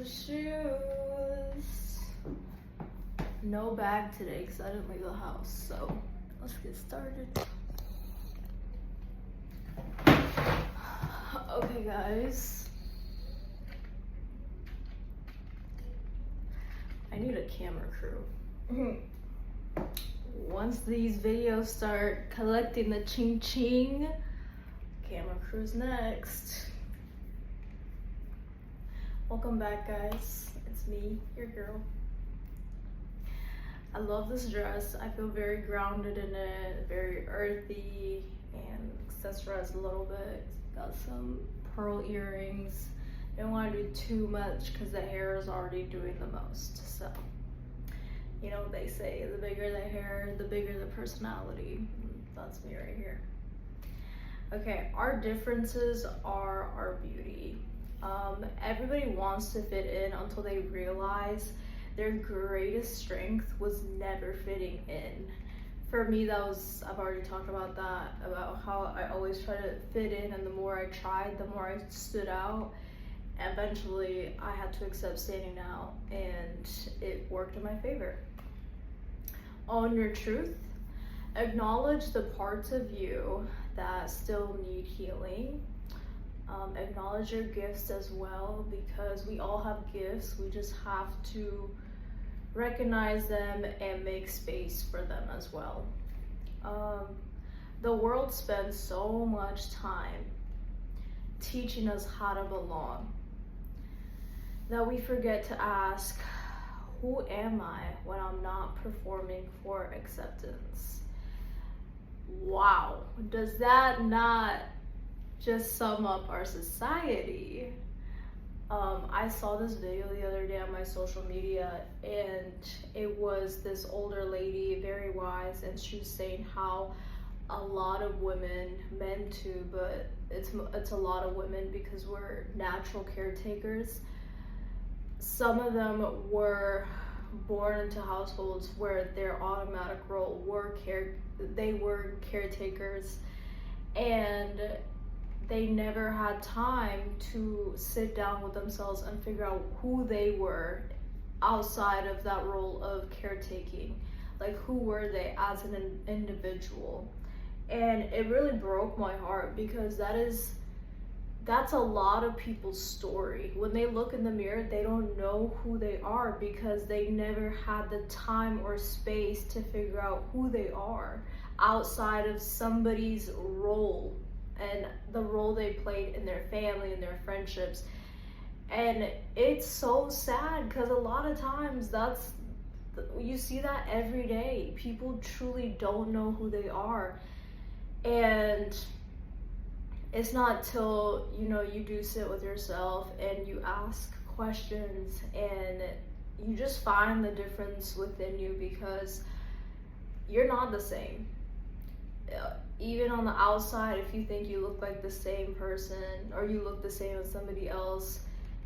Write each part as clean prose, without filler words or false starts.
the shoes. No bag today because I didn't leave the house, so let's get started. Okay guys, I need a camera crew. Once these videos start collecting the ching ching, camera crew's next. Welcome back guys, it's me, your girl. I love this dress. I feel very grounded in it, very earthy and accessorized a little bit. Got some pearl earrings. Don't want to do too much because the hair is already doing the most. So, you know what they say, the bigger the hair, the bigger the personality. That's me right here. Okay, our differences are our beauty. Everybody wants to fit in until they realize their greatest strength was never fitting in. For me, that was, I've already talked about that, about how I always try to fit in, and the more I tried, the more I stood out. Eventually, I had to accept standing out, and it worked in my favor. Own your truth. Acknowledge the parts of you that still need healing. Acknowledge your gifts as well, because we all have gifts. We just have to recognize them and make space for them as well. The world spends so much time teaching us how to belong that we forget to ask, who am I when I'm not performing for acceptance? Wow, does that not just sum up our society? I saw this video the other day on my social media, and it was this older lady, very wise, and she was saying how a lot of women, men too, but it's a lot of women because we're natural caretakers. Some of them were born into households where their automatic role were they were caretakers, and they never had time to sit down with themselves and figure out who they were outside of that role of caretaking. Like, who were they as an individual? And it really broke my heart, because that's a lot of people's story. When they look in the mirror, they don't know who they are because they never had the time or space to figure out who they are outside of somebody's role and the role they played in their family and their friendships. And it's so sad because a lot of times you see that every day. People truly don't know who they are, and it's not till you do sit with yourself and you ask questions and you just find the difference within you, because you're not the same. Even on the outside, if you think you look like the same person or you look the same as somebody else,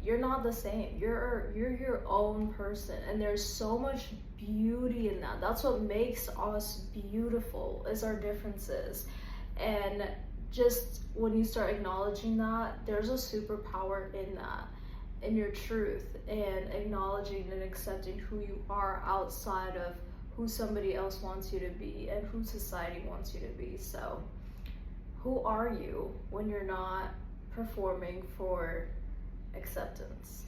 you're not the same. You're your own person, and there's so much beauty in that. That's what makes us beautiful, is our differences. And just when you start acknowledging that, there's a superpower in that, in your truth, and acknowledging and accepting who you are outside of who somebody else wants you to be and who society wants you to be. So, who are you when you're not performing for acceptance?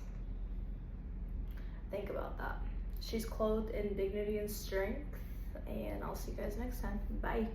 Think about that. She's clothed in dignity and strength, and I'll see you guys next time. Bye.